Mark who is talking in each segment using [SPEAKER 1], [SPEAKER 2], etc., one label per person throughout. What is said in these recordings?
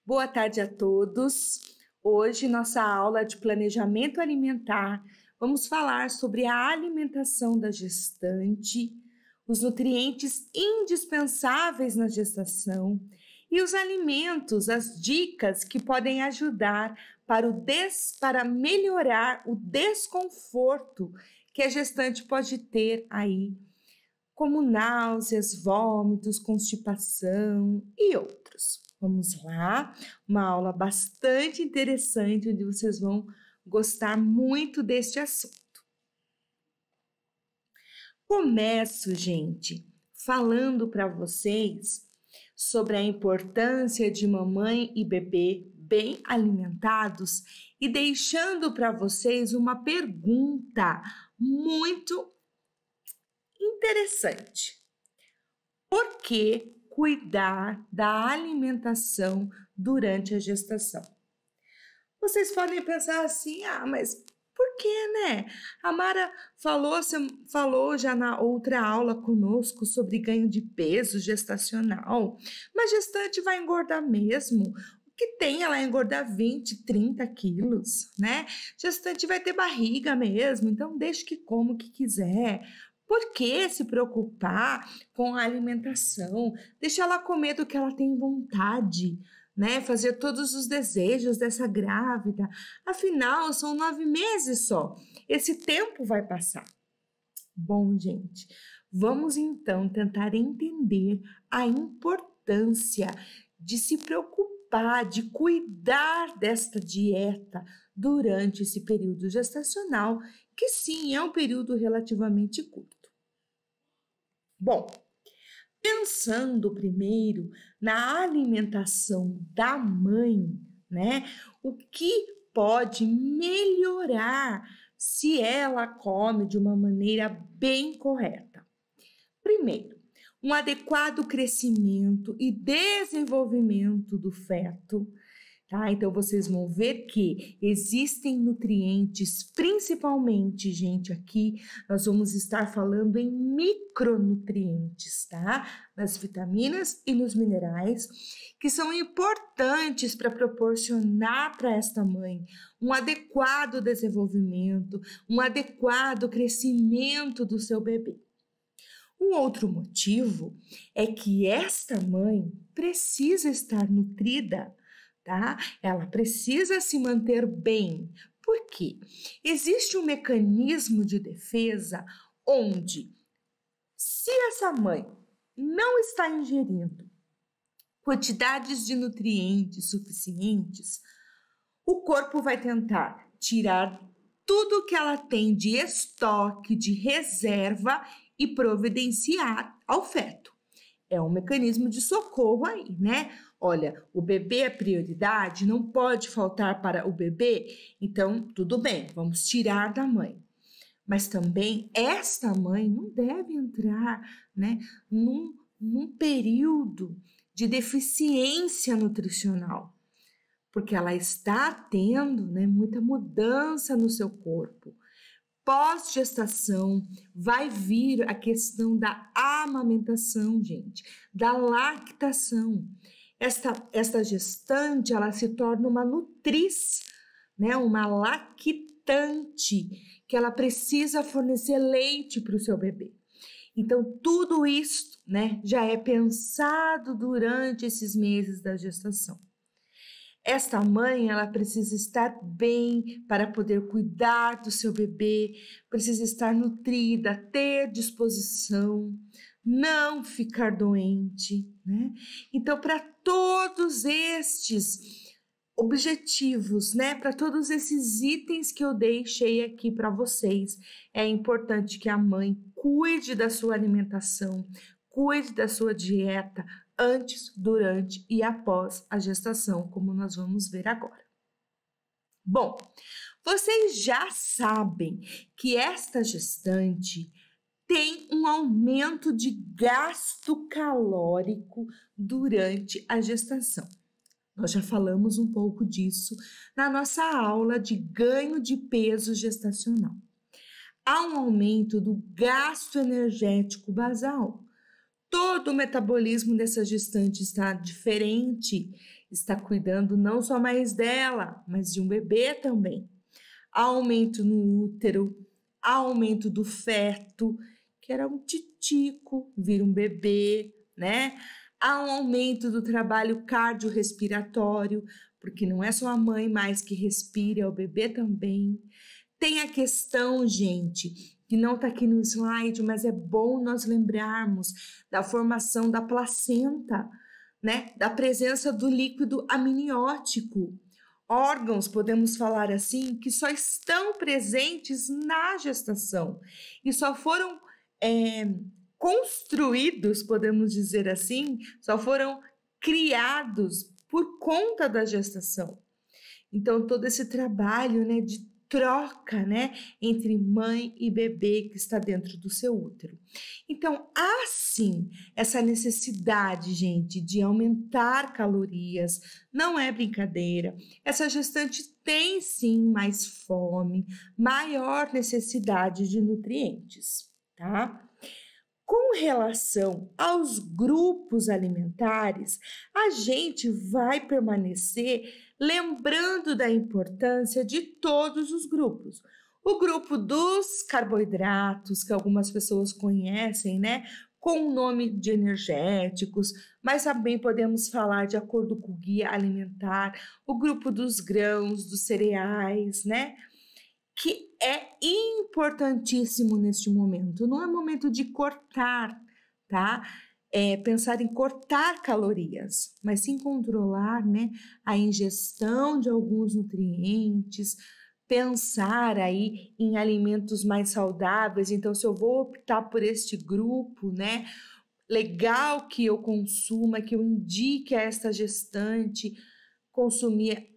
[SPEAKER 1] Boa tarde a todos. Hoje, nossa aula de planejamento alimentar, vamos falar sobre a alimentação da gestante, os nutrientes indispensáveis na gestação e os alimentos, as dicas que podem ajudar para melhorar o desconforto que a gestante pode ter aí, como náuseas, vômitos, constipação e outros. Vamos lá, uma aula bastante interessante, onde vocês vão gostar muito deste assunto. Começo, gente, falando para vocês sobre a importância de mamãe e bebê bem alimentados e deixando para vocês uma pergunta muito interessante. Por que cuidar da alimentação durante a gestação? Vocês podem pensar assim, mas por que, né? A Mara falou já na outra aula conosco sobre ganho de peso gestacional, mas gestante vai engordar mesmo. O que tem ela engordar 20, 30 quilos, né? Gestante vai ter barriga mesmo, então deixe que coma o que quiser. Por que se preocupar com a alimentação? Deixa ela comer do que ela tem vontade, né? Fazer todos os desejos dessa grávida. Afinal, são 9 meses só. Esse tempo vai passar. Bom, gente, vamos então tentar entender a importância de se preocupar, de cuidar desta dieta durante esse período gestacional, que sim, é um período relativamente curto. Bom, pensando primeiro na alimentação da mãe, né? O que pode melhorar se ela come de uma maneira bem correta? Primeiro, um adequado crescimento e desenvolvimento do feto. Tá? Então, vocês vão ver que existem nutrientes, principalmente, gente, aqui nós vamos estar falando em micronutrientes, tá? Nas vitaminas e nos minerais, que são importantes para proporcionar para esta mãe um adequado desenvolvimento, um adequado crescimento do seu bebê. Um outro motivo é que esta mãe precisa estar nutrida, tá? Ela precisa se manter bem. Por quê? Existe um mecanismo de defesa onde, se essa mãe não está ingerindo quantidades de nutrientes suficientes, o corpo vai tentar tirar tudo que ela tem de estoque, de reserva e providenciar ao feto. É um mecanismo de socorro aí, né? Olha, o bebê é prioridade, não pode faltar para o bebê, então tudo bem, vamos tirar da mãe. Mas também esta mãe não deve entrar, né, num período de deficiência nutricional, porque ela está tendo, né, muita mudança no seu corpo. Pós-gestação, vai vir a questão da amamentação, gente, da lactação. Esta gestante, ela se torna uma nutriz, né, uma lactante, que ela precisa fornecer leite para o seu bebê. Então, tudo isso, né, já é pensado durante esses meses da gestação. Esta mãe, ela precisa estar bem para poder cuidar do seu bebê, precisa estar nutrida, ter disposição, não ficar doente, né? Então, para todos estes objetivos, né, para todos esses itens que eu deixei aqui para vocês, é importante que a mãe cuide da sua alimentação, cuide da sua dieta, antes, durante e após a gestação, como nós vamos ver agora. Bom, vocês já sabem que esta gestante tem um aumento de gasto calórico durante a gestação. Nós já falamos um pouco disso na nossa aula de ganho de peso gestacional. Há um aumento do gasto energético basal. Todo o metabolismo dessa gestante está diferente, está cuidando não só mais dela, mas de um bebê também. Há aumento no útero, há aumento do feto, que era um titico, vira um bebê, né? Há um aumento do trabalho cardiorrespiratório, porque não é só a mãe mais que respira, é o bebê também. Tem a questão, gente, que não está aqui no slide, mas é bom nós lembrarmos da formação da placenta, né? Da presença do líquido amniótico. Órgãos, podemos falar assim, que só estão presentes na gestação e só foram construídos, podemos dizer assim, só foram criados por conta da gestação. Então, todo esse trabalho, né, de troca, né, entre mãe e bebê que está dentro do seu útero. Então, há sim essa necessidade, gente, de aumentar calorias, não é brincadeira. Essa gestante tem sim mais fome, maior necessidade de nutrientes, tá? Com relação aos grupos alimentares, a gente vai permanecer lembrando da importância de todos os grupos. O grupo dos carboidratos, que algumas pessoas conhecem, né, com o nome de energéticos, mas também podemos falar de acordo com o guia alimentar, o grupo dos grãos, dos cereais, né? Que é importantíssimo neste momento. Não é momento de cortar, tá? Pensar em cortar calorias, mas sim controlar, né, a ingestão de alguns nutrientes, pensar aí em alimentos mais saudáveis. Então, se eu vou optar por este grupo, né, legal que eu consuma, que eu indique a esta gestante consumir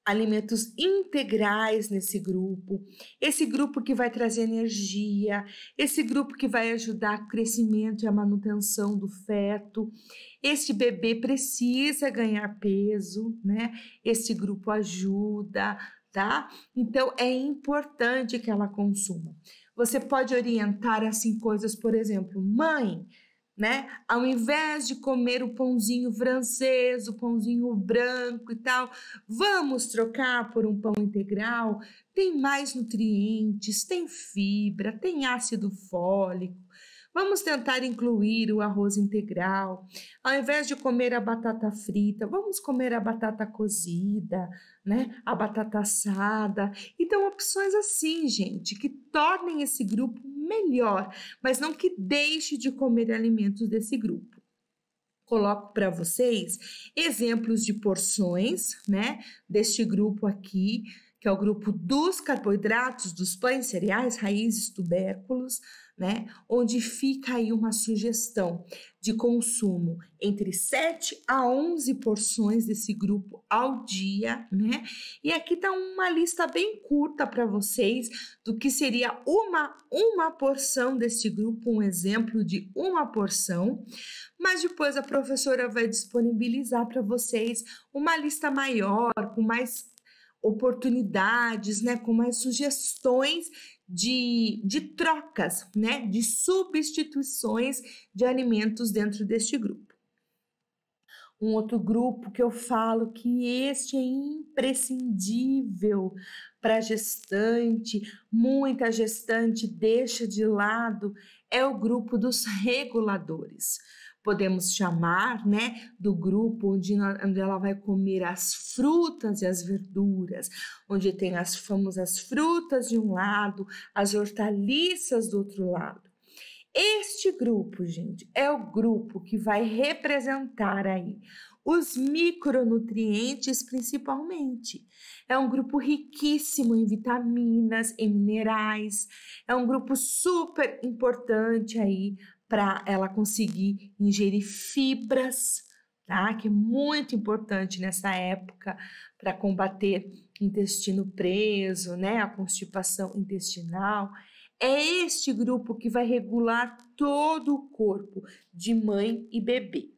[SPEAKER 1] alimentos integrais nesse grupo, esse grupo que vai trazer energia, esse grupo que vai ajudar o crescimento e a manutenção do feto. Este bebê precisa ganhar peso, né? Esse grupo ajuda, tá? Então, é importante que ela consuma. Você pode orientar assim coisas, por exemplo, mãe, né? Ao invés de comer o pãozinho francês, o pãozinho branco e tal, vamos trocar por um pão integral. Tem mais nutrientes, tem fibra, tem ácido fólico. Vamos tentar incluir o arroz integral. Ao invés de comer a batata frita, vamos comer a batata cozida, né? A batata assada. Então, opções assim, gente, que tornem esse grupo melhor, mas não que deixe de comer alimentos desse grupo. Coloco para vocês exemplos de porções, né? Deste grupo aqui, que é o grupo dos carboidratos, dos pães, cereais, raízes, tubérculos, né? Onde fica aí uma sugestão de consumo entre 7 a 11 porções desse grupo ao dia, né? E aqui está uma lista bem curta para vocês do que seria uma porção deste grupo, um exemplo de uma porção, mas depois a professora vai disponibilizar para vocês uma lista maior, com mais oportunidades, né? Com mais sugestões de trocas, né, de substituições de alimentos dentro deste grupo. Um outro grupo que eu falo que este é imprescindível para gestante, muita gestante deixa de lado, é o grupo dos reguladores. Podemos chamar, né, do grupo onde ela vai comer as frutas e as verduras, onde tem as famosas frutas de um lado, as hortaliças do outro lado. Este grupo, gente, é o grupo que vai representar aí os micronutrientes principalmente. É um grupo riquíssimo em vitaminas, em minerais, é um grupo super importante aí para ela conseguir ingerir fibras, tá? Que é muito importante nessa época para combater intestino preso, né? A constipação intestinal. É este grupo que vai regular todo o corpo de mãe e bebê.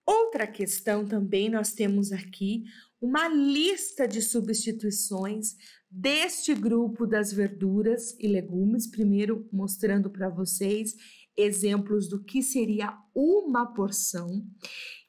[SPEAKER 1] Outra questão também, nós temos aqui uma lista de substituições deste grupo das verduras e legumes, primeiro mostrando para vocês exemplos do que seria uma porção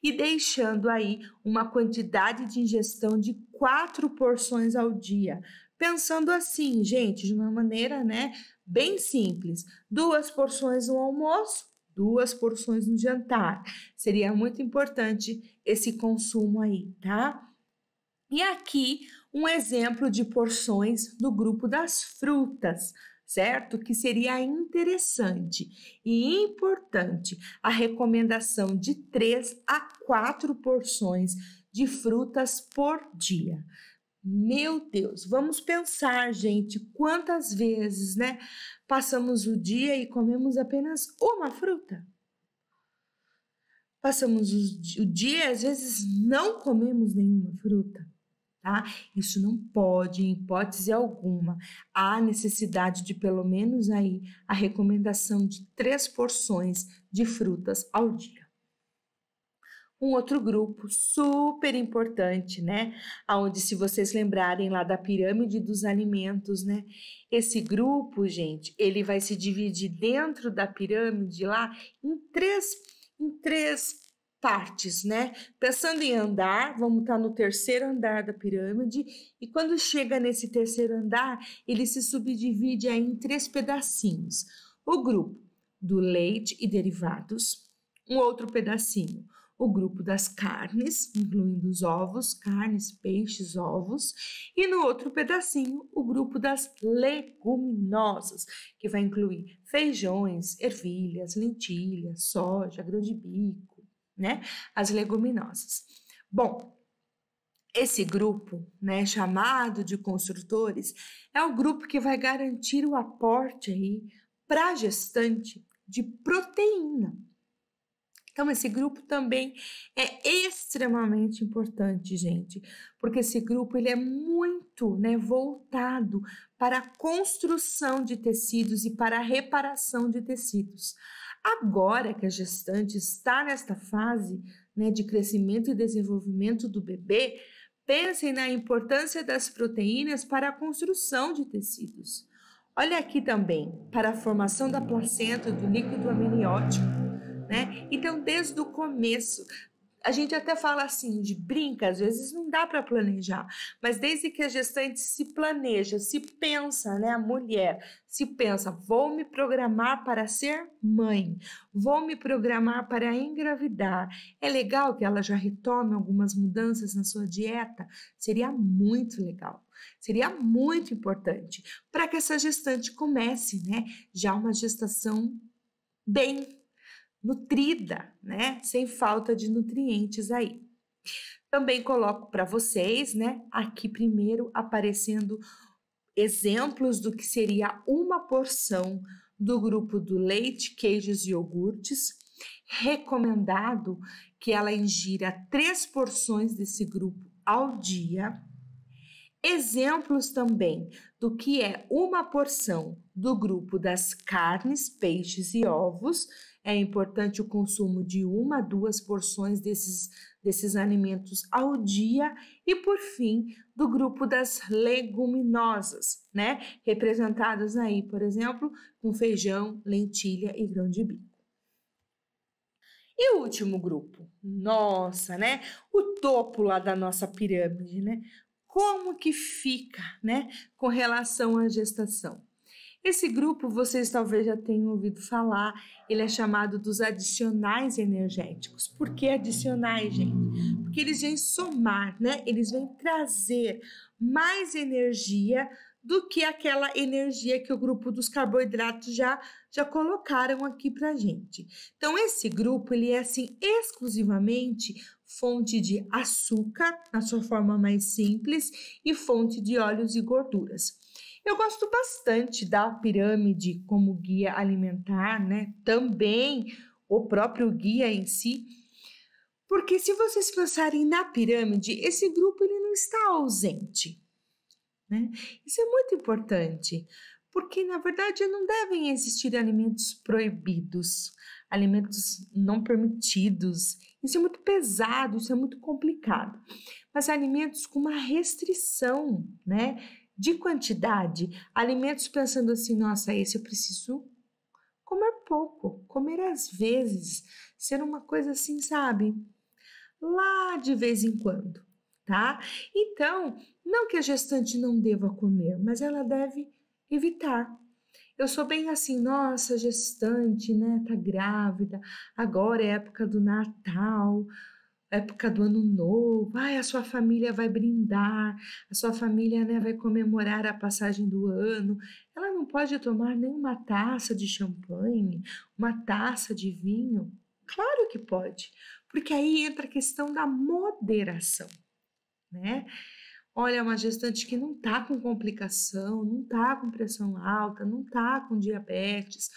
[SPEAKER 1] e deixando aí uma quantidade de ingestão de 4 porções ao dia. Pensando assim, gente, de uma maneira, né, bem simples. 2 porções no almoço, 2 porções no jantar. Seria muito importante esse consumo aí, tá? E aqui um exemplo de porções do grupo das frutas, certo? Que seria interessante e importante a recomendação de 3 a 4 porções de frutas por dia. Meu Deus, vamos pensar, gente, quantas vezes, né, passamos o dia e comemos apenas uma fruta? Passamos o dia, às vezes, não comemos nenhuma fruta. Tá? Isso não pode, em hipótese alguma. Há necessidade de pelo menos aí a recomendação de 3 porções de frutas ao dia. Um outro grupo super importante, né? Onde, se vocês lembrarem lá da pirâmide dos alimentos, né? Esse grupo, gente, ele vai se dividir dentro da pirâmide lá em três partes, né? Pensando em andar, vamos estar no terceiro andar da pirâmide, e quando chega nesse terceiro andar, ele se subdivide aí em 3 pedacinhos. O grupo do leite e derivados, um outro pedacinho, o grupo das carnes, incluindo os ovos, carnes, peixes, ovos, e no outro pedacinho, o grupo das leguminosas, que vai incluir feijões, ervilhas, lentilhas, soja, grão de bico, né? As leguminosas. Bom, esse grupo, né, chamado de construtores, é o grupo que vai garantir o aporte aí para a gestante de proteína. Então, esse grupo também é extremamente importante, gente, porque esse grupo ele é muito, né, voltado para a construção de tecidos e para a reparação de tecidos. Agora que a gestante está nesta fase, né, de crescimento e desenvolvimento do bebê, pensem na importância das proteínas para a construção de tecidos. Olha aqui também, para a formação da placenta, do líquido amniótico, né? Então, desde o começo, a gente até fala assim, de brinca, às vezes não dá para planejar, mas desde que a gestante se planeja, se pensa, né, a mulher se pensa, vou me programar para ser mãe, vou me programar para engravidar. É legal que ela já retome algumas mudanças na sua dieta? Seria muito legal. Seria muito importante para que essa gestante comece, né, já uma gestação bem nutrida, né? Sem falta de nutrientes aí. Também coloco para vocês, né? Aqui primeiro aparecendo exemplos do que seria uma porção do grupo do leite, queijos e iogurtes. Recomendado que ela ingira 3 porções desse grupo ao dia. Exemplos também do que é uma porção do grupo das carnes, peixes e ovos. É importante o consumo de 1 a 2 porções desses alimentos ao dia. E, por fim, do grupo das leguminosas, né? Representadas aí, por exemplo, com feijão, lentilha e grão de bico. E o último grupo? Nossa, né? O topo lá da nossa pirâmide, né? Como que fica, né, com relação à gestação? Esse grupo, vocês talvez já tenham ouvido falar, ele é chamado dos adicionais energéticos. Por que adicionais, gente? Porque eles vêm somar, né? Eles vêm trazer mais energia do que aquela energia que o grupo dos carboidratos já colocaram aqui pra gente. Então, esse grupo, ele é, assim, exclusivamente fonte de açúcar, na sua forma mais simples, e fonte de óleos e gorduras. Eu gosto bastante da pirâmide como guia alimentar, né? Também o próprio guia em si, porque se vocês pensarem na pirâmide, esse grupo ele não está ausente, né? Isso é muito importante, porque na verdade não devem existir alimentos proibidos, alimentos não permitidos. Isso é muito pesado, isso é muito complicado. Mas alimentos com uma restrição, né, de quantidade, alimentos pensando assim, nossa, esse eu preciso comer pouco, comer às vezes, ser uma coisa assim, sabe? Lá de vez em quando, tá? Então, não que a gestante não deva comer, mas ela deve evitar. Eu sou bem assim, nossa, gestante, né? Tá grávida, agora é época do Natal, época do Ano Novo, ai, a sua família vai brindar, a sua família, né, vai comemorar a passagem do ano. Ela não pode tomar nem uma taça de champanhe, uma taça de vinho? Claro que pode, porque aí entra a questão da moderação, né? Olha, uma gestante que não tá com complicação, não tá com pressão alta, não tá com diabetes,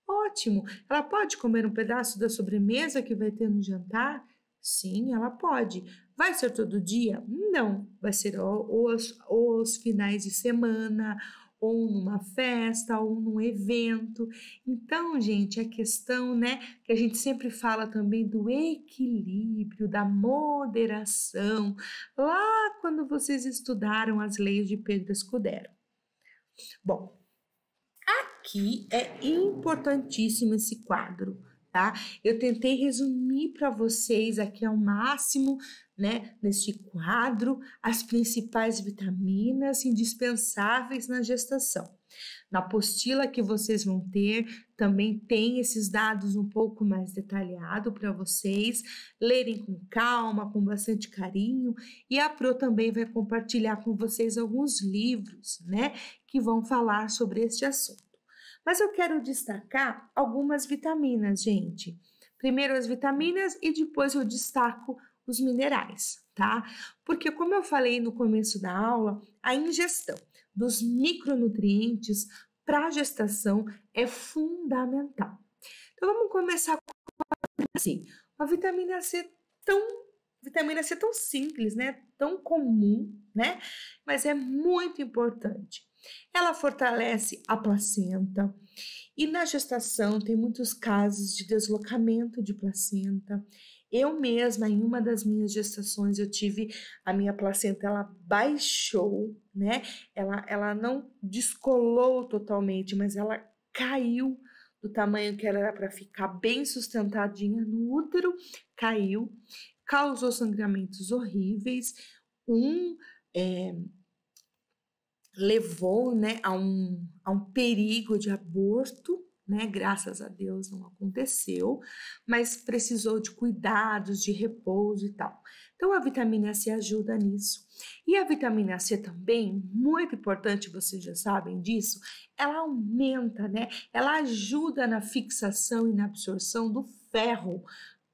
[SPEAKER 1] ótimo. Ela pode comer um pedaço da sobremesa que vai ter no jantar? Sim, ela pode. Vai ser todo dia? Não. Vai ser ou aos finais de semana, ou numa festa, ou num evento. Então, gente, a questão, né, que a gente sempre fala também do equilíbrio, da moderação, lá quando vocês estudaram as leis de Pedro Escudero. Bom, aqui é importantíssimo esse quadro, tá? Eu tentei resumir para vocês aqui ao máximo, né, neste quadro, as principais vitaminas indispensáveis na gestação. Na apostila que vocês vão ter, também tem esses dados um pouco mais detalhado para vocês lerem com calma, com bastante carinho, e a Pro também vai compartilhar com vocês alguns livros, né, que vão falar sobre este assunto. Mas eu quero destacar algumas vitaminas, gente. Primeiro as vitaminas e depois eu destaco os minerais, tá? Porque como eu falei no começo da aula, a ingestão dos micronutrientes para a gestação é fundamental. Então vamos começar com assim, uma vitamina C tão simples, né? Tão comum, né? Mas é muito importante. Ela fortalece a placenta e na gestação tem muitos casos de deslocamento de placenta. Eu mesma, em uma das minhas gestações, eu tive a minha placenta, ela baixou, né? Ela não descolou totalmente, mas ela caiu do tamanho que ela era para ficar bem sustentadinha no útero, caiu, causou sangramentos horríveis, levou, né, a um perigo de aborto, né? Graças a Deus não aconteceu, mas precisou de cuidados, de repouso e tal. Então a vitamina C ajuda nisso. E a vitamina C também, muito importante, vocês já sabem disso, ela aumenta, né? Ela ajuda na fixação e na absorção do ferro,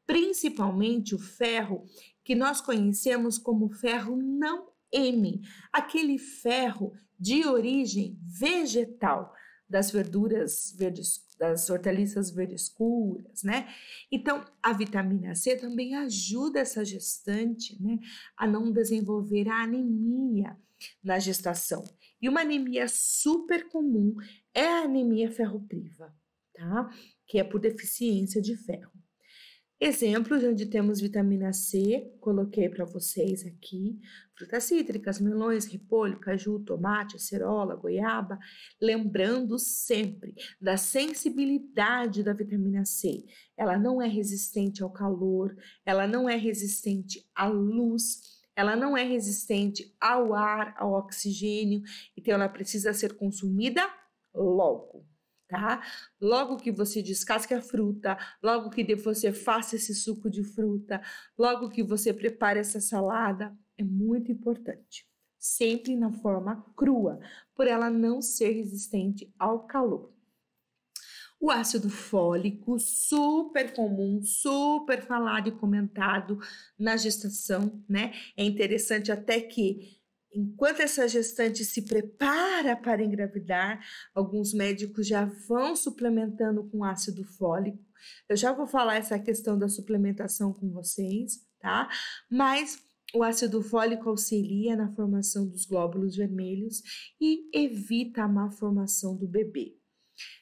[SPEAKER 1] principalmente o ferro que nós conhecemos como ferro não M, aquele ferro de origem vegetal, das verduras verdes, das hortaliças verdes escuras, né? Então, a vitamina C também ajuda essa gestante, né, a não desenvolver a anemia na gestação. E uma anemia super comum é a anemia ferropriva, tá? Que é por deficiência de ferro. Exemplos onde temos vitamina C, coloquei para vocês aqui, frutas cítricas, melões, repolho, caju, tomate, acerola, goiaba, lembrando sempre da sensibilidade da vitamina C. Ela não é resistente ao calor, ela não é resistente à luz, ela não é resistente ao ar, ao oxigênio, então ela precisa ser consumida logo. Tá? Logo que você descasque a fruta, logo que você faça esse suco de fruta, logo que você prepare essa salada, é muito importante. Sempre na forma crua, por ela não ser resistente ao calor. O ácido fólico, super comum, super falado e comentado na gestação, né? É interessante até que enquanto essa gestante se prepara para engravidar, alguns médicos já vão suplementando com ácido fólico. Eu já vou falar essa questão da suplementação com vocês, tá? Mas o ácido fólico auxilia na formação dos glóbulos vermelhos e evita a má formação do bebê.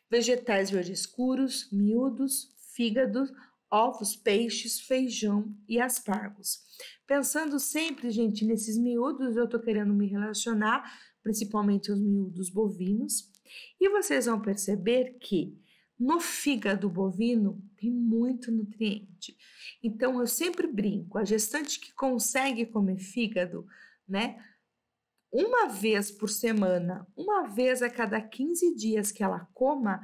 [SPEAKER 1] Vegetais verdes escuros, miúdos, fígado, ovos, peixes, feijão e aspargos. Pensando sempre, gente, nesses miúdos, eu tô querendo me relacionar, principalmente aos miúdos bovinos, e vocês vão perceber que No fígado bovino tem muito nutriente. Então eu sempre brinco, a gestante que consegue comer fígado, né? Uma vez por semana, uma vez a cada 15 dias que ela coma,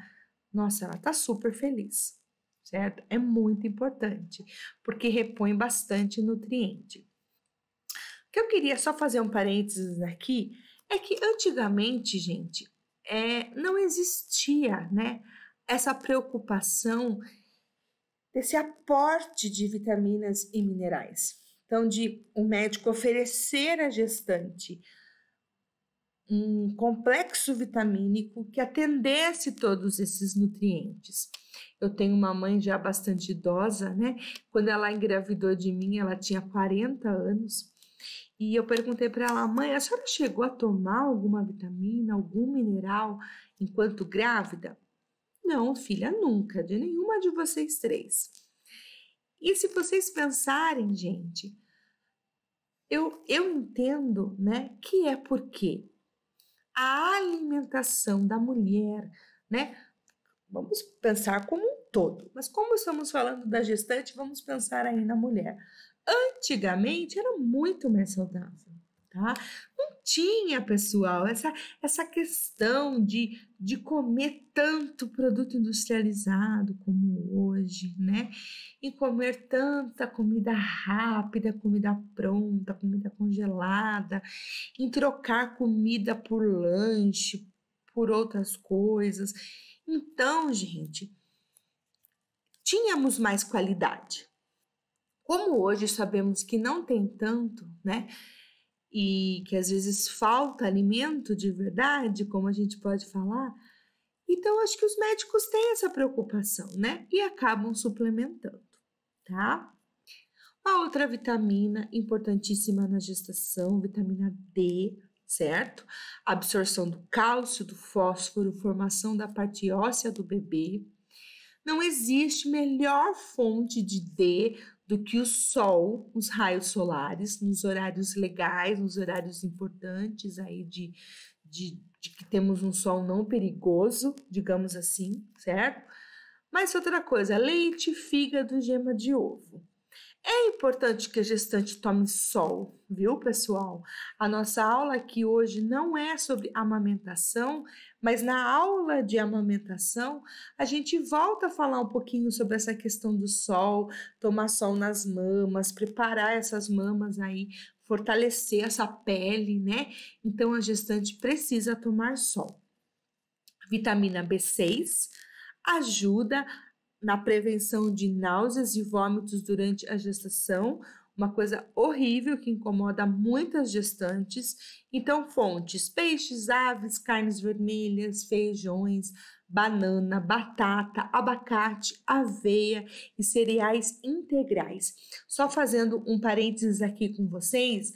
[SPEAKER 1] nossa, ela tá super feliz, certo? É muito importante, porque repõe bastante nutriente. O que eu queria só fazer um parênteses aqui é que antigamente, gente, não existia, né, essa preocupação desse aporte de vitaminas e minerais. Então, de o médico oferecer à gestante um complexo vitamínico que atendesse todos esses nutrientes. Eu tenho uma mãe já bastante idosa, né? Quando ela engravidou de mim, ela tinha 40 anos. E eu perguntei para ela, mãe, a senhora chegou a tomar alguma vitamina, algum mineral enquanto grávida? Não, filha, nunca, de nenhuma de vocês três. E se vocês pensarem, gente, eu entendo, né, que é porque a alimentação da mulher, né, vamos pensar como um todo, mas como estamos falando da gestante, vamos pensar aí na mulher. Antigamente era muito mais saudável, tá? Não tinha, pessoal, essa questão de comer tanto produto industrializado como hoje, né? E comer tanta comida rápida, comida pronta, comida congelada, em trocar comida por lanche, por outras coisas. Então, gente, tínhamos mais qualidade. Como hoje sabemos que não tem tanto, né? E que às vezes falta alimento de verdade, como a gente pode falar, então acho que os médicos têm essa preocupação, né? E acabam suplementando, tá? A outra vitamina importantíssima na gestação, vitamina D, certo? Absorção do cálcio, do fósforo, formação da parte óssea do bebê. Não existe melhor fonte de D do que o sol, os raios solares, nos horários legais, nos horários importantes aí de que temos um sol não perigoso, digamos assim, certo? Mas outra coisa, leite, fígado, gema de ovo. É importante que a gestante tome sol, viu, pessoal? A nossa aula aqui hoje não é sobre amamentação, mas na aula de amamentação a gente volta a falar um pouquinho sobre essa questão do sol, tomar sol nas mamas, preparar essas mamas aí, fortalecer essa pele, né? Então a gestante precisa tomar sol. Vitamina B6 ajuda na prevenção de náuseas e vômitos durante a gestação, uma coisa horrível que incomoda muitas gestantes. Então, fontes: peixes, aves, carnes vermelhas, feijões, banana, batata, abacate, aveia e cereais integrais. Só fazendo um parênteses aqui com vocês,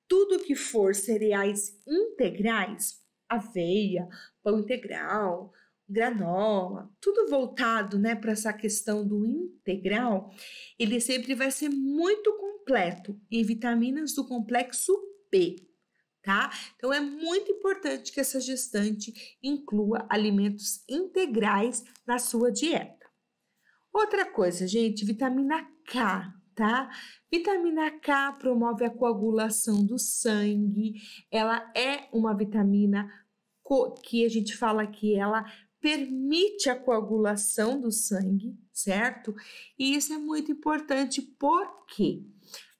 [SPEAKER 1] tudo que for cereais integrais, aveia, pão integral, granola, tudo voltado, né, para essa questão do integral, ele sempre vai ser muito completo em vitaminas do complexo B, tá? Então é muito importante que essa gestante inclua alimentos integrais na sua dieta. Outra coisa, gente, vitamina K, tá? Vitamina K promove a coagulação do sangue, ela é uma vitamina que a gente fala que ela permite a coagulação do sangue, certo? E isso é muito importante porque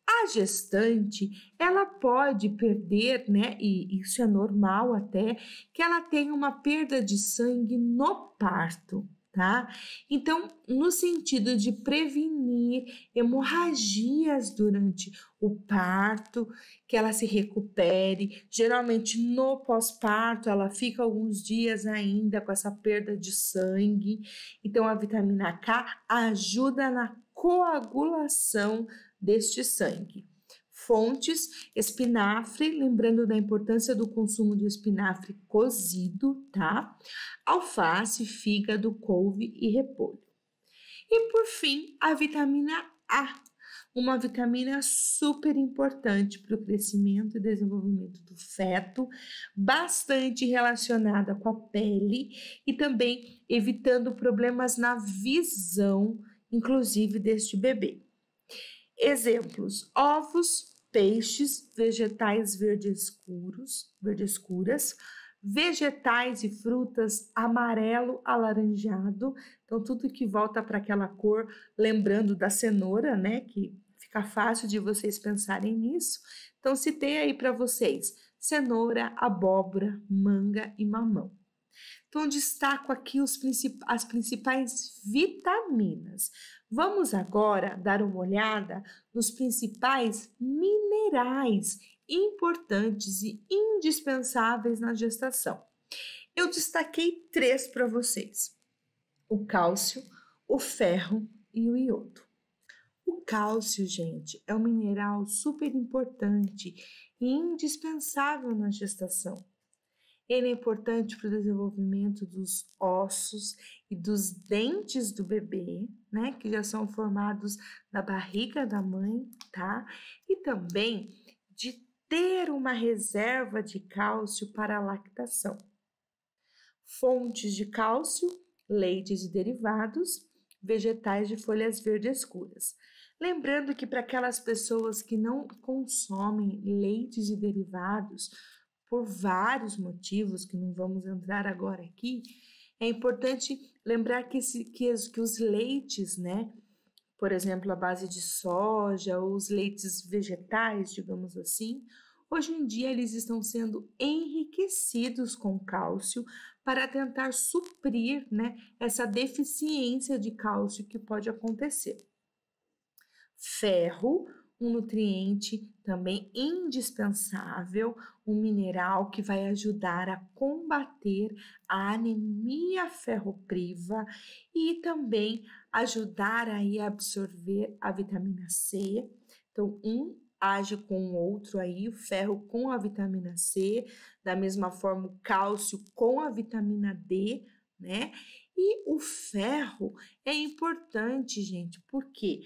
[SPEAKER 1] a gestante, ela pode perder, né? E isso é normal até, que ela tenha uma perda de sangue no parto, tá? Então, no sentido de prevenir hemorragias durante o parto, que ela se recupere. Geralmente no pós-parto, ela fica alguns dias ainda com essa perda de sangue. Então, a vitamina K ajuda na coagulação deste sangue. Fontes: espinafre, lembrando da importância do consumo de espinafre cozido, tá? Alface, fígado, couve e repolho. E por fim, a vitamina A. uma vitamina super importante para o crescimento e desenvolvimento do feto, bastante relacionada com a pele e também evitando problemas na visão, inclusive deste bebê. Exemplos: ovos, peixes, vegetais verde escuras, vegetais e frutas amarelo alaranjado, então tudo que volta para aquela cor, lembrando da cenoura, né, que fica fácil de vocês pensarem nisso. Então citei aí para vocês cenoura, abóbora, manga e mamão. Então destaco aqui as principais vitaminas. Vamos agora dar uma olhada nos principais minerais importantes e indispensáveis na gestação. Eu destaquei 3 para vocês: o cálcio, o ferro e o iodo. O cálcio, gente, é um mineral super importante e indispensável na gestação. Ele é importante para o desenvolvimento dos ossos e dos dentes do bebê, né, que já são formados na barriga da mãe, tá? E também de ter uma reserva de cálcio para a lactação. Fontes de cálcio: leites e derivados, vegetais de folhas verdes escuras. Lembrando que para aquelas pessoas que não consomem leites e derivados, por vários motivos que não vamos entrar agora aqui, é importante lembrar que os leites, né, por exemplo, a base de soja ou os leites vegetais, digamos assim, hoje em dia eles estão sendo enriquecidos com cálcio para tentar suprir, né, essa deficiência de cálcio que pode acontecer. Ferro, um nutriente também indispensável, um mineral que vai ajudar a combater a anemia ferropriva e também ajudar aí a absorver a vitamina C. Então, um age com o outro aí, o ferro com a vitamina C, da mesma forma o cálcio com a vitamina D, né? E o ferro é importante, gente, porque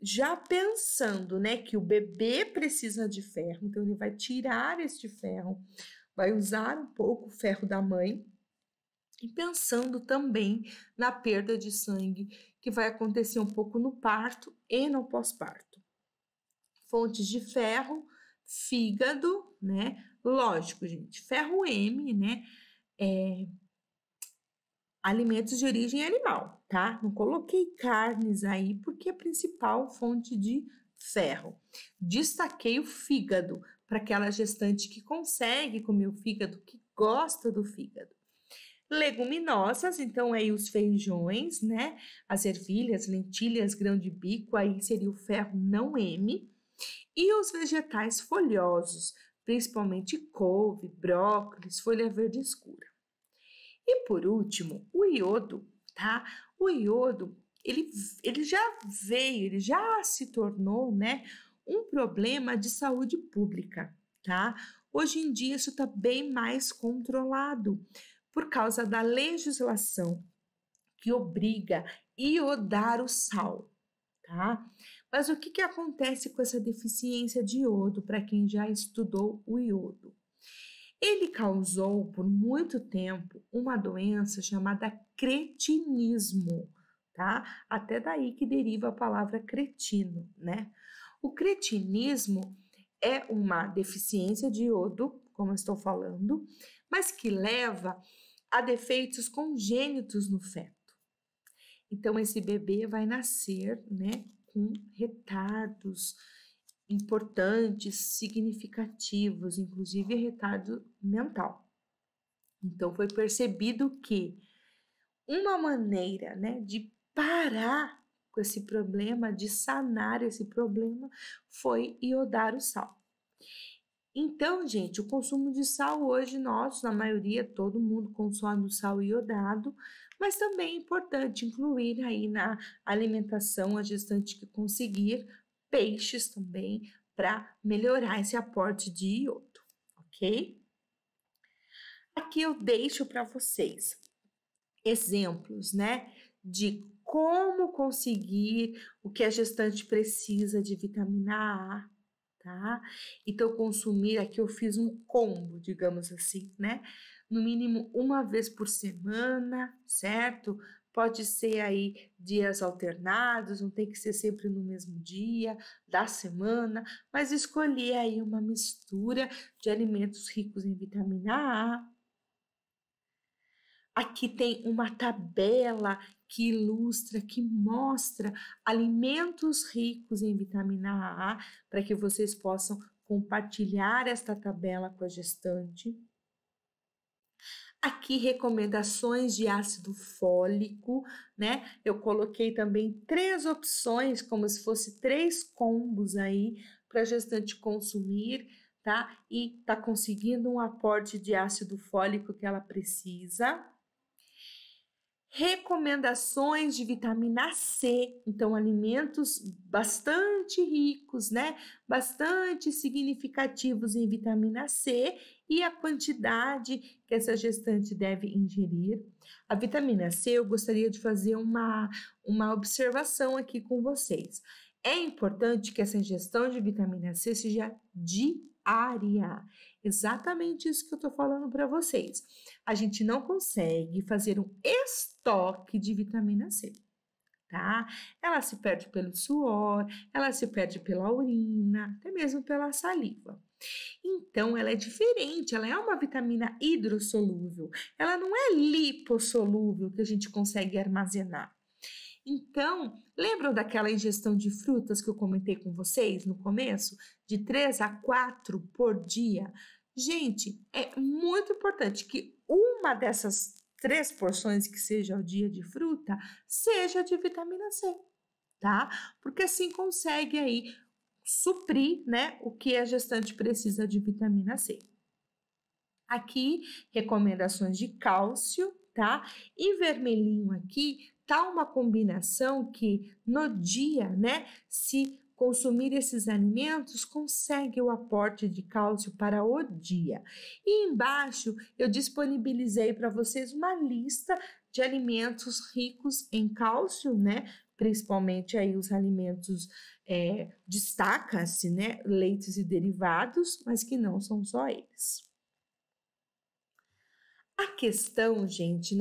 [SPEAKER 1] já pensando, né, que o bebê precisa de ferro, então ele vai tirar este ferro, vai usar um pouco o ferro da mãe, e pensando também na perda de sangue que vai acontecer um pouco no parto e no pós-parto. Fontes de ferro: fígado, né? Lógico, gente, ferro M, né? Alimentos de origem animal, tá? Não coloquei carnes aí porque é a principal fonte de ferro. Destaquei o fígado para aquela gestante que consegue comer o fígado, que gosta do fígado. Leguminosas, então aí os feijões, né? As ervilhas, lentilhas, grão de bico, aí seria o ferro não M. E os vegetais folhosos, principalmente couve, brócolis, folha verde escura. E por último, o iodo, tá? O iodo, ele já se tornou, né, um problema de saúde pública, tá? Hoje em dia isso está bem mais controlado por causa da legislação que obriga iodar o sal, tá? Mas o que acontece com essa deficiência de iodo para quem já estudou o iodo? Ele causou por muito tempo uma doença chamada cretinismo, tá? Até daí que deriva a palavra cretino, né? O cretinismo é uma deficiência de iodo, como eu estou falando, mas que leva a defeitos congênitos no feto. Então, esse bebê vai nascer, né, com retardos importantes, significativos, inclusive retardo mental. Então, foi percebido que uma maneira, né, de parar com esse problema, de sanar esse problema, foi iodar o sal. Então, gente, o consumo de sal hoje, nós, na maioria, todo mundo consome o sal iodado, mas também é importante incluir aí na alimentação a gestante que conseguir peixes também para melhorar esse aporte de iodo, ok? Aqui eu deixo para vocês exemplos, né, de como conseguir o que a gestante precisa de vitamina A, tá? Então, consumir, aqui eu fiz um combo, digamos assim, né? No mínimo uma vez por semana, certo? Pode ser aí dias alternados, não tem que ser sempre no mesmo dia da semana, mas escolher aí uma mistura de alimentos ricos em vitamina A. Aqui tem uma tabela que ilustra, que mostra alimentos ricos em vitamina A, para que vocês possam compartilhar esta tabela com a gestante. Aqui, recomendações de ácido fólico, né? Eu coloquei também 3 opções, como se fosse 3 combos aí para a gestante consumir, tá? E tá conseguindo um aporte de ácido fólico que ela precisa. Recomendações de vitamina C, então alimentos bastante ricos, né? Bastante significativos em vitamina C e a quantidade que essa gestante deve ingerir. A vitamina C, eu gostaria de fazer uma observação aqui com vocês. É importante que essa ingestão de vitamina C seja diária. Exatamente isso que eu estou falando para vocês. A gente não consegue fazer um estoque de vitamina C, tá? Ela se perde pelo suor, ela se perde pela urina, até mesmo pela saliva. Então, ela é diferente, ela é uma vitamina hidrossolúvel, ela não é lipossolúvel que a gente consegue armazenar. Então, lembram daquela ingestão de frutas que eu comentei com vocês no começo? De 3 a 4 por dia? Gente, é muito importante que uma dessas 3 porções que seja ao dia de fruta seja de vitamina C, tá? Porque assim consegue aí suprir, né, o que a gestante precisa de vitamina C. Aqui, recomendações de cálcio, tá? E vermelhinho aqui tá uma combinação que no dia, né, se consumir esses alimentos, consegue o aporte de cálcio para o dia. E embaixo eu disponibilizei para vocês uma lista de alimentos ricos em cálcio, né? Principalmente aí os alimentos, destaca-se, né? Leites e derivados, mas que não são só eles. A questão, gente,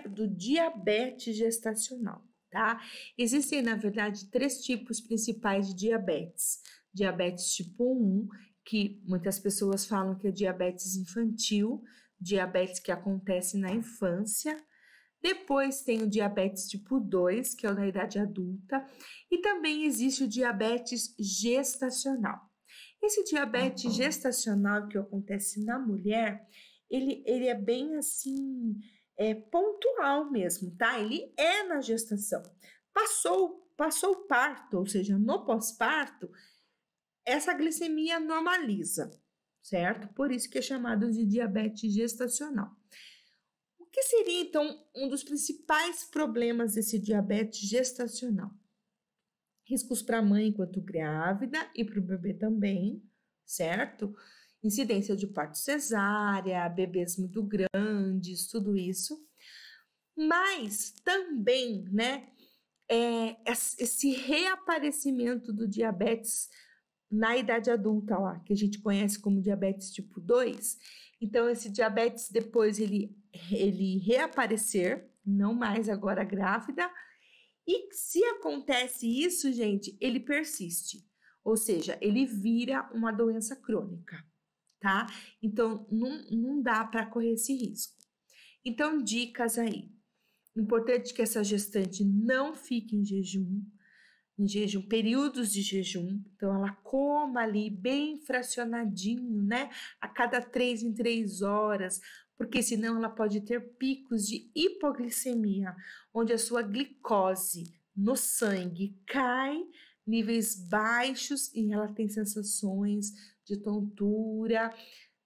[SPEAKER 1] do diabetes gestacional, tá? Existem, na verdade, 3 tipos principais de diabetes. Diabetes tipo 1, que muitas pessoas falam que é diabetes infantil, diabetes que acontece na infância. Depois tem o diabetes tipo 2, que é o da idade adulta. E também existe o diabetes gestacional. Esse diabetes gestacional que acontece na mulher, ele é bem assim, pontual mesmo, tá? Ele é na gestação. Passou o parto, ou seja, no pós-parto, essa glicemia normaliza, certo? Por isso que é chamado de diabetes gestacional. O que seria, então, um dos principais problemas desse diabetes gestacional? Riscos para a mãe enquanto grávida e para o bebê também, certo? Incidência de parto cesárea, bebês muito grandes, tudo isso. Mas também, né, esse reaparecimento do diabetes na idade adulta lá, que a gente conhece como diabetes tipo 2. Então, esse diabetes depois ele reaparecer, não mais agora grávida, e se acontece isso, gente, ele persiste, ou seja, ele vira uma doença crônica, tá? Então, não dá para correr esse risco. Então, dicas aí. Importante que essa gestante não fique em jejum, períodos de jejum, então ela coma ali bem fracionadinho, né? A cada 3 em 3 horas, porque senão ela pode ter picos de hipoglicemia, onde a sua glicose no sangue cai, níveis baixos, e ela tem sensações de tontura,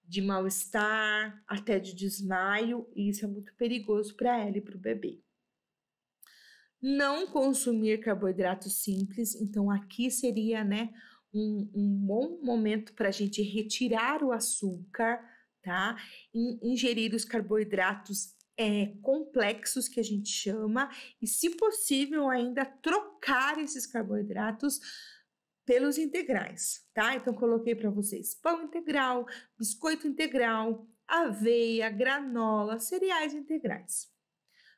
[SPEAKER 1] de mal-estar, até de desmaio, e isso é muito perigoso para ela e para o bebê. Não consumir carboidratos simples, então aqui seria, né, um bom momento para a gente retirar o açúcar, tá? Ingerir os carboidratos complexos, que a gente chama, e, se possível, ainda trocar esses carboidratos pelos integrais, tá? Então, coloquei para vocês pão integral, biscoito integral, aveia, granola, cereais integrais.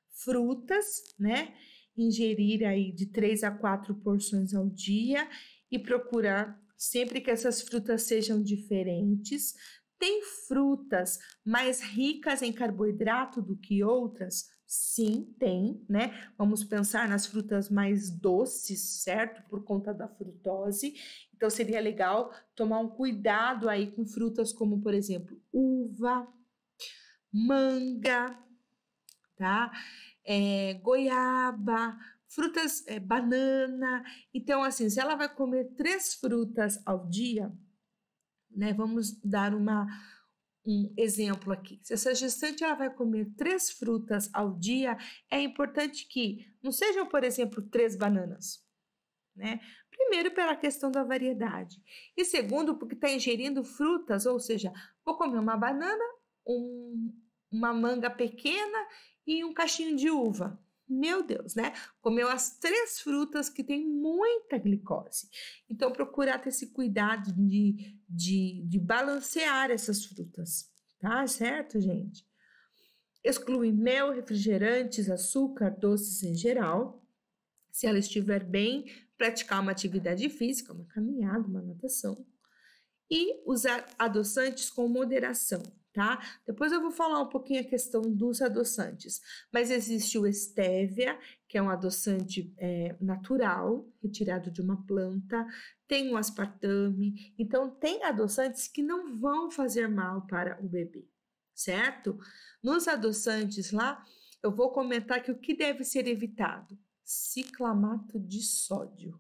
[SPEAKER 1] Frutas, né? Ingerir aí de 3 a 4 porções ao dia e procurar sempre que essas frutas sejam diferentes. Tem frutas mais ricas em carboidrato do que outras? Sim, tem, né? Vamos pensar nas frutas mais doces, certo? Por conta da frutose. Então, seria legal tomar um cuidado aí com frutas como, por exemplo, uva, manga, tá? Goiaba, frutas, banana. Então, assim, se ela vai comer 3 frutas ao dia, né? Vamos dar um exemplo aqui. Se essa gestante ela vai comer 3 frutas ao dia, é importante que não sejam, por exemplo, 3 bananas, né? Primeiro, pela questão da variedade. E segundo, porque está ingerindo frutas, ou seja, vou comer uma banana, uma manga pequena e um cachinho de uva. Meu Deus, né? Comeu as 3 frutas que tem muita glicose. Então, procurar ter esse cuidado de balancear essas frutas, tá? Certo, gente? Exclui mel, refrigerantes, açúcar, doces em geral. Se ela estiver bem, praticar uma atividade física, uma caminhada, uma natação. E usar adoçantes com moderação, tá? Depois eu vou falar um pouquinho a questão dos adoçantes, mas existe o stevia, que é um adoçante natural, retirado de uma planta, tem o aspartame, então tem adoçantes que não vão fazer mal para o bebê, certo? Nos adoçantes lá, eu vou comentar que o que deve ser evitado? Ciclamato de sódio,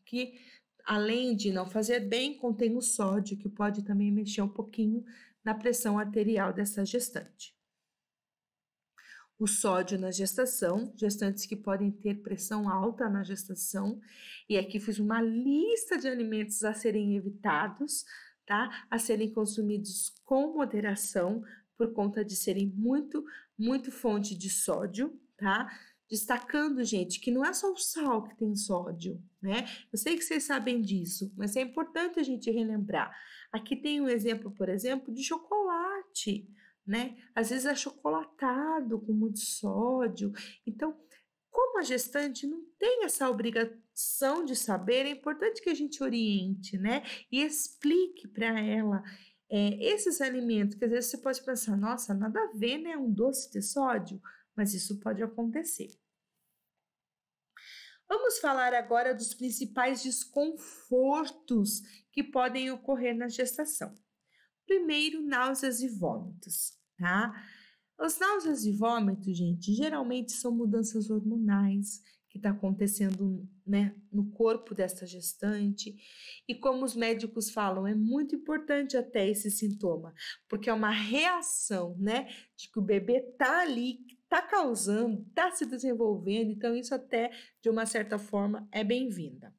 [SPEAKER 1] que além de não fazer bem, contém o sódio, que pode também mexer um pouquinho na pressão arterial dessa gestante. O sódio na gestação, gestantes que podem ter pressão alta na gestação, e aqui fiz uma lista de alimentos a serem evitados, tá? A serem consumidos com moderação, por conta de serem muito fonte de sódio, tá? Destacando, gente, que não é só o sal que tem sódio, né? Eu sei que vocês sabem disso, mas é importante a gente relembrar. Aqui tem um exemplo, por exemplo, de chocolate, né? Às vezes é achocolatado com muito sódio. Então, como a gestante não tem essa obrigação de saber, é importante que a gente oriente, né? E explique para ela esses alimentos, que às vezes você pode pensar, nossa, nada a ver, né? Um doce de sódio, mas isso pode acontecer. Vamos falar agora dos principais desconfortos que podem ocorrer na gestação. Primeiro, náuseas e vômitos, tá? As náuseas e vômitos, gente, geralmente são mudanças hormonais que está acontecendo, né, no corpo dessa gestante. E como os médicos falam, é muito importante até esse sintoma, porque é uma reação, né, de que o bebê está ali, está causando, está se desenvolvendo, então isso até, de uma certa forma, é bem-vinda.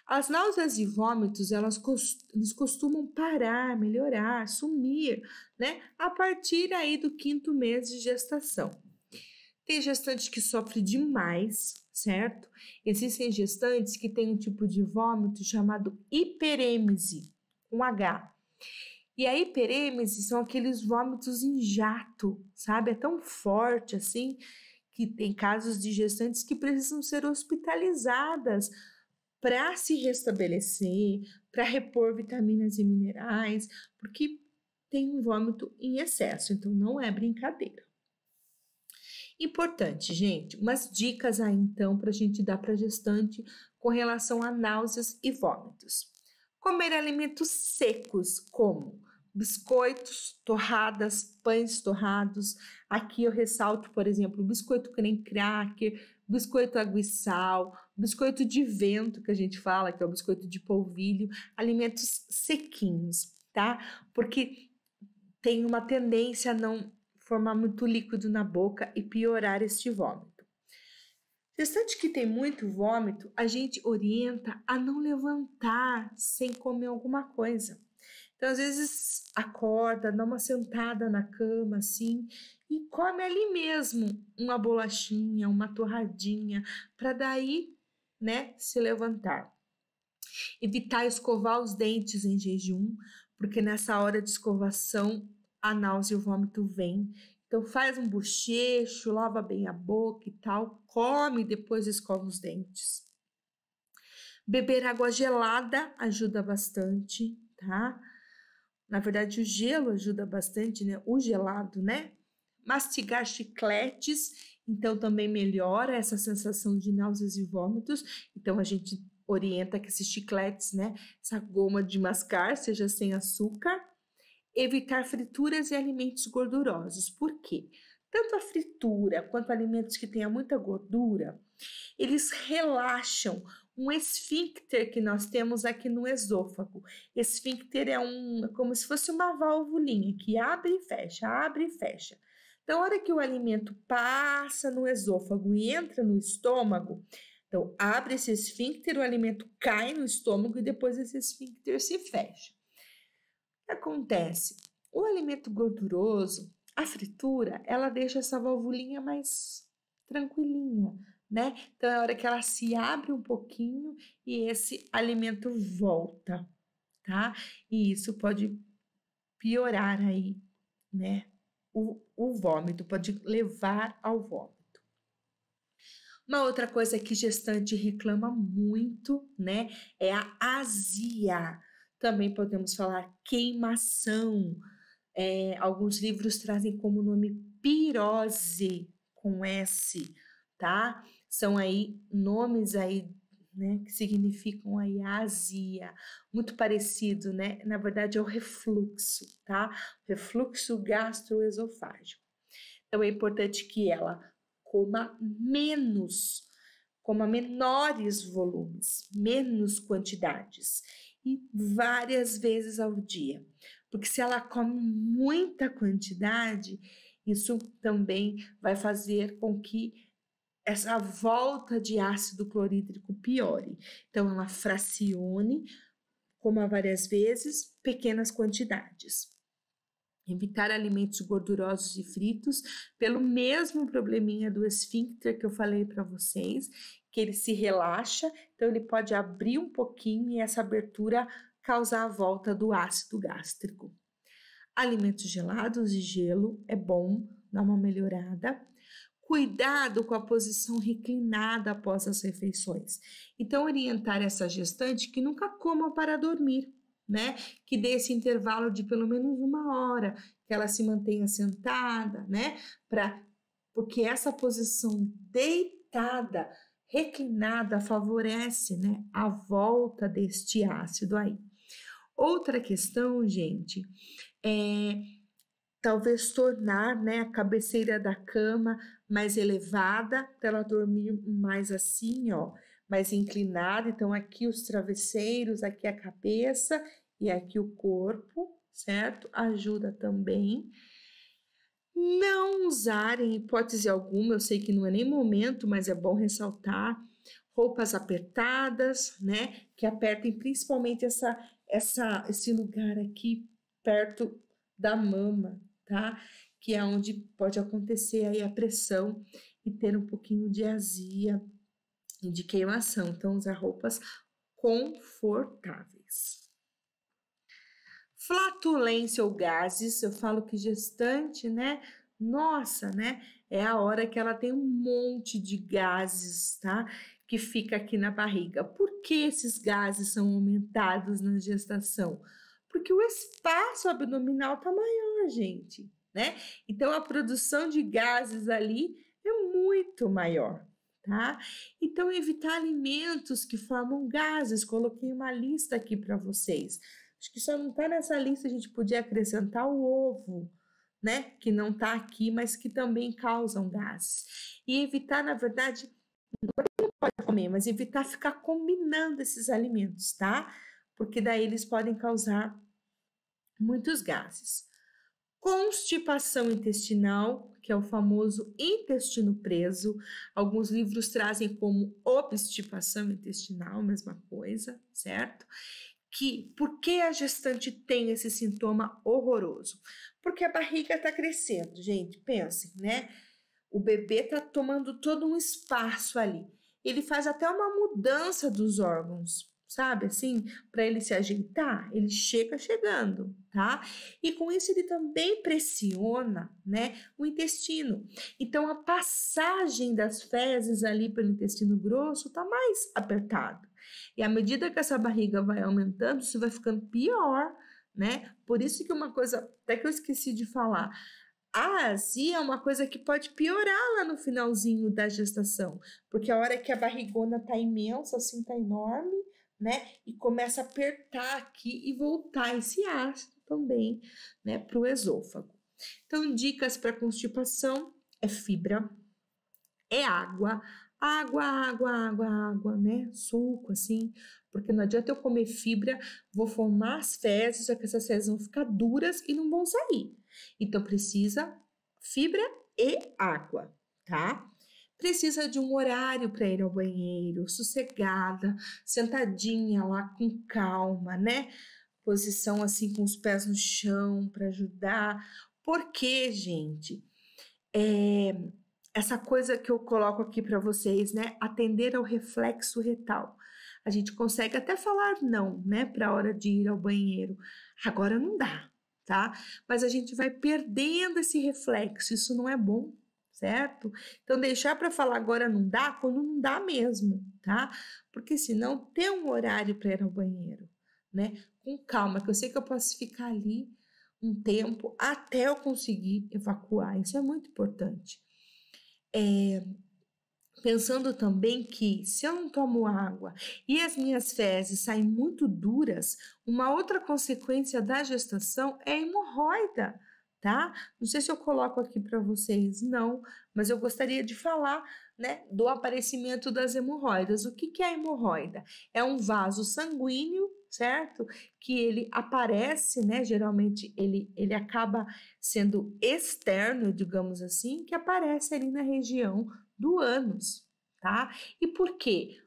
[SPEAKER 1] As náuseas e vômitos, eles costumam parar, melhorar, sumir, né? A partir aí do 5º mês de gestação. Tem gestante que sofre demais, certo? Existem gestantes que têm um tipo de vômito chamado hiperêmese, com H. E a hiperêmese são aqueles vômitos em jato, sabe? É tão forte assim que tem casos de gestantes que precisam ser hospitalizadas para se restabelecer, para repor vitaminas e minerais, porque tem um vômito em excesso, então não é brincadeira. Importante, gente, umas dicas aí então para a gente dar para a gestante com relação a náuseas e vômitos. Comer alimentos secos, como biscoitos, torradas, pães torrados. Aqui eu ressalto, por exemplo, biscoito creme cracker, biscoito água e sal, biscoito de vento, que a gente fala, que é o biscoito de polvilho, alimentos sequinhos, tá? Porque tem uma tendência a não formar muito líquido na boca e piorar este vômito. Gestante que tem muito vômito, a gente orienta a não levantar sem comer alguma coisa. Então, às vezes, acorda, dá uma sentada na cama, assim, e come ali mesmo uma bolachinha, uma torradinha, para daí, né, se levantar. Evitar escovar os dentes em jejum, porque nessa hora de escovação a náusea e o vômito vêm. Então faz um bochecho, lava bem a boca e tal, come e depois escova os dentes. Beber água gelada ajuda bastante, tá? Na verdade, o gelo ajuda bastante, né? O gelado, né? Mastigar chicletes, então também melhora essa sensação de náuseas e vômitos. Então a gente orienta que esses chicletes, né? Essa goma de mascar seja sem açúcar. Evitar frituras e alimentos gordurosos. Por quê? Tanto a fritura quanto alimentos que tenham muita gordura, eles relaxam um esfíncter que nós temos aqui no esôfago. Esfíncter é como se fosse uma válvulinha que abre e fecha, abre e fecha. Então, a hora que o alimento passa no esôfago e entra no estômago, então abre esse esfíncter, o alimento cai no estômago e depois esse esfíncter se fecha. O que acontece? O alimento gorduroso, a fritura, ela deixa essa valvulinha mais tranquilinha, né? Então é a hora que ela se abre um pouquinho e esse alimento volta, tá? E isso pode piorar aí, né? O vômito, pode levar ao vômito. Uma outra coisa que gestante reclama muito, né? É a azia. Também podemos falar queimação. Alguns livros trazem como nome pirose, com S, tá? São aí nomes aí, né, que significam aí azia, muito parecido, né? Na verdade é o refluxo, tá? Refluxo gastroesofágico. Então é importante que ela coma menos, coma menores volumes, menos quantidades e várias vezes ao dia. Porque se ela come muita quantidade, isso também vai fazer com que essa volta de ácido clorídrico piore. Então, ela fracione, coma várias vezes, pequenas quantidades. Evitar alimentos gordurosos e fritos, pelo mesmo probleminha do esfíncter que eu falei para vocês, que ele se relaxa, então ele pode abrir um pouquinho e essa abertura causar a volta do ácido gástrico. Alimentos gelados e gelo é bom, dá uma melhorada. Cuidado com a posição reclinada após as refeições. Então, orientar essa gestante que nunca coma para dormir, né? Que dê esse intervalo de pelo menos 1 hora, que ela se mantenha sentada, né? Porque essa posição deitada, reclinada, favorece, né, a volta deste ácido aí. Outra questão, gente, é talvez tornar, né, a cabeceira da cama mais elevada, para ela dormir mais assim, ó, mais inclinada. Então, aqui os travesseiros, aqui a cabeça e aqui o corpo, certo? Ajuda também. Não usar, em hipótese alguma, eu sei que não é nem momento, mas é bom ressaltar, roupas apertadas, né? Que apertem principalmente esse lugar aqui perto da mama, tá? Que é onde pode acontecer aí a pressão e ter um pouquinho de azia e de queimação. Então, usar roupas confortáveis. Flatulência ou gases, eu falo que gestante, né? Nossa, né? É a hora que ela tem um monte de gases, tá? Que fica aqui na barriga. Por que esses gases são aumentados na gestação? Porque o espaço abdominal tá maior, gente, né? Então a produção de gases ali é muito maior, tá? Então evitar alimentos que formam gases. Coloquei uma lista aqui para vocês. Acho que só não está nessa lista, a gente podia acrescentar o ovo, né? Que não está aqui, mas que também causam gases. E evitar, na verdade, não pode comer, mas evitar ficar combinando esses alimentos, tá? Porque daí eles podem causar muitos gases. Constipação intestinal, que é o famoso intestino preso. Alguns livros trazem como obstipação intestinal, mesma coisa, certo? que por que a gestante tem esse sintoma horroroso? Porque a barriga está crescendo, gente, pensem, né? O bebê está tomando todo um espaço ali. Ele faz até uma mudança dos órgãos, sabe? Assim, para ele se ajeitar, ele chega chegando, tá? E com isso ele também pressiona, né, o intestino. Então a passagem das fezes ali pelo intestino grosso tá mais apertado. E à medida que essa barriga vai aumentando, isso vai ficando pior, né? Por isso que uma coisa, até que eu esqueci de falar, a azia é uma coisa que pode piorar lá no finalzinho da gestação, porque a hora que a barrigona tá imensa, assim, tá enorme, né? E começa a apertar aqui e voltar esse ácido também, né, para o esôfago. Então, dicas para constipação é fibra, é água, água, né? Suco, assim, porque não adianta eu comer fibra, vou formar as fezes, só que essas fezes vão ficar duras e não vão sair. Então, precisa fibra e água, tá? Precisa de um horário para ir ao banheiro, sossegada, sentadinha lá com calma, né? Posição assim com os pés no chão para ajudar. Porque, gente, essa coisa que eu coloco aqui para vocês, né? Atender ao reflexo retal. A gente consegue até falar não, né? Para a hora de ir ao banheiro. Agora não dá, tá? Mas a gente vai perdendo esse reflexo, isso não é bom, certo? Então, deixar para falar agora não dá, quando não dá mesmo, tá? Porque senão ter um horário para ir ao banheiro, né? Com calma, que eu sei que eu posso ficar ali um tempo até eu conseguir evacuar, isso é muito importante. Pensando também que se eu não tomo água e as minhas fezes saem muito duras, uma outra consequência da gestação é a hemorroida, tá? Não sei se eu coloco aqui para vocês, não, mas eu gostaria de falar, né, do aparecimento das hemorroidas. O que é a hemorroida? É um vaso sanguíneo, certo? Que ele aparece, né? Geralmente ele acaba sendo externo, digamos assim, que aparece ali na região do ânus, tá? E por quê?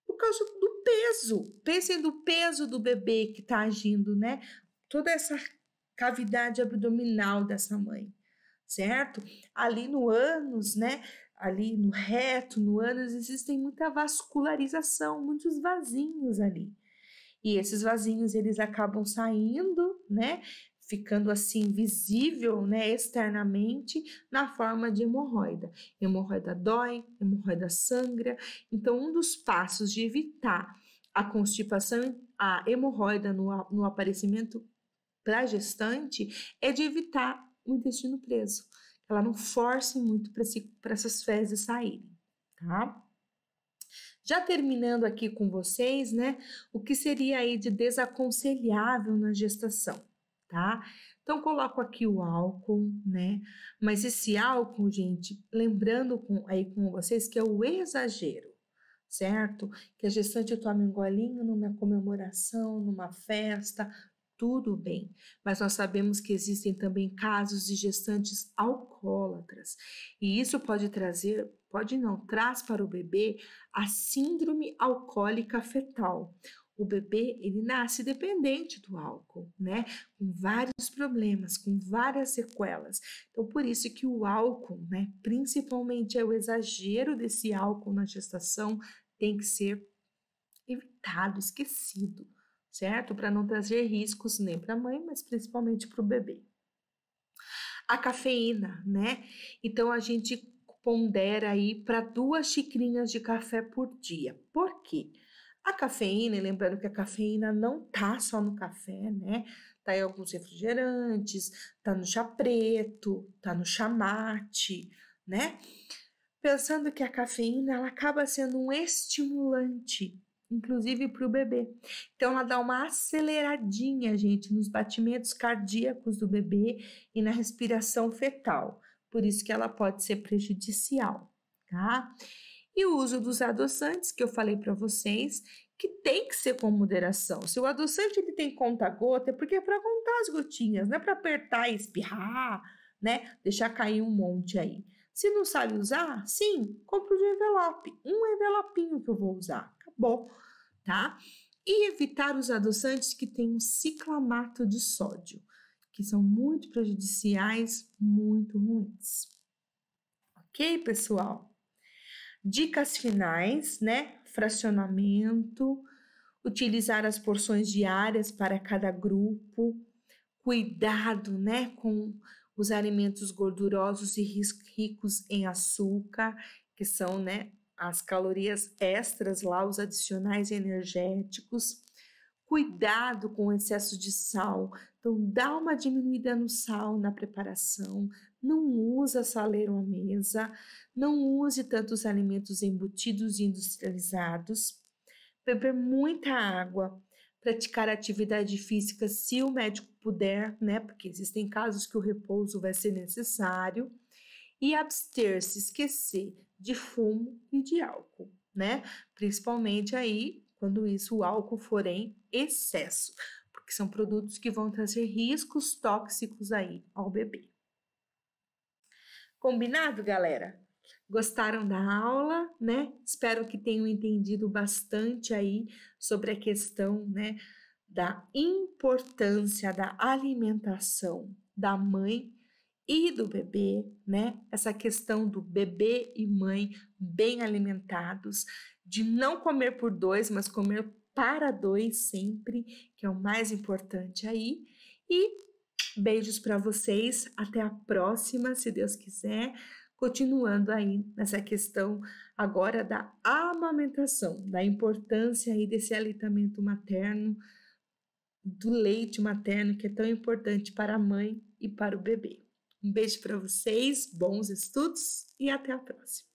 [SPEAKER 1] Por causa do peso. Pensem no peso do bebê que está agindo, né? Toda essa cavidade abdominal dessa mãe, certo? Ali no ânus, né? Ali no reto, no ânus, existem muita vascularização, muitos vasinhos ali. E esses vasinhos, eles acabam saindo, né? Ficando assim visível, né, externamente, na forma de hemorroida. Hemorroida dói, hemorroida sangra. Então, um dos passos de evitar a constipação, a hemorroida no aparecimento para a gestante, é de evitar o intestino preso. Ela não force muito para essas fezes saírem, tá? Já terminando aqui com vocês, né, o que seria aí de desaconselhável na gestação, tá? Então, coloco aqui o álcool, né? Mas esse álcool, gente, lembrando com vocês que é o exagero, certo? Que a gestante tome um golinho numa comemoração, numa festa, tudo bem, mas nós sabemos que existem também casos de gestantes alcoólatras, e isso pode trazer, pode não, traz para o bebê a síndrome alcoólica fetal. O bebê, ele nasce dependente do álcool, né? Com vários problemas, com várias sequelas. Então, por isso que o álcool, né? Principalmente é o exagero desse álcool na gestação, tem que ser evitado, esquecido, certo? Para não trazer riscos nem para a mãe, mas principalmente para o bebê. A cafeína, né? Então a gente pondera aí para 2 xicrinhas de café por dia. Por quê? A cafeína, lembrando que a cafeína não tá só no café, né? Tá em alguns refrigerantes, tá no chá preto, tá no chá mate, né? Pensando que a cafeína ela acaba sendo um estimulante, inclusive para o bebê. Então, ela dá uma aceleradinha, gente, nos batimentos cardíacos do bebê e na respiração fetal. Por isso que ela pode ser prejudicial, tá? E o uso dos adoçantes, que eu falei para vocês, que tem que ser com moderação. Se o adoçante ele tem conta-gota, é porque é para contar as gotinhas, não é para apertar e espirrar, né? Deixar cair um monte aí. Se não sabe usar, sim, compro de envelope. Um envelopinho que eu vou usar. Acabou, tá? e evitar os adoçantes que têm um ciclamato de sódio, que são muito prejudiciais, muito ruins. Ok, pessoal? Dicas finais, né? Fracionamento, utilizar as porções diárias para cada grupo, cuidado, né, com os alimentos gordurosos e ricos em açúcar, que são, né, as calorias extras lá, os adicionais energéticos. Cuidado com o excesso de sal. Então, dá uma diminuída no sal na preparação. Não usa saleiro à mesa. Não use tantos alimentos embutidos e industrializados. Beber muita água. Praticar atividade física se o médico puder, né? Porque existem casos que o repouso vai ser necessário. E abster-se, esquecer de fumo e de álcool, né? Principalmente aí quando o álcool for em excesso, porque são produtos que vão trazer riscos tóxicos aí ao bebê. Combinado, galera? Gostaram da aula, né? Espero que tenham entendido bastante aí sobre a questão, né, da importância da alimentação da mãe e do bebê, né? Essa questão do bebê e mãe bem alimentados, de não comer por dois, mas comer para dois sempre, que é o mais importante aí. E beijos para vocês, até a próxima, se Deus quiser. Continuando aí nessa questão agora da amamentação, da importância aí desse aleitamento materno, do leite materno, que é tão importante para a mãe e para o bebê. Um beijo para vocês, bons estudos e até a próxima.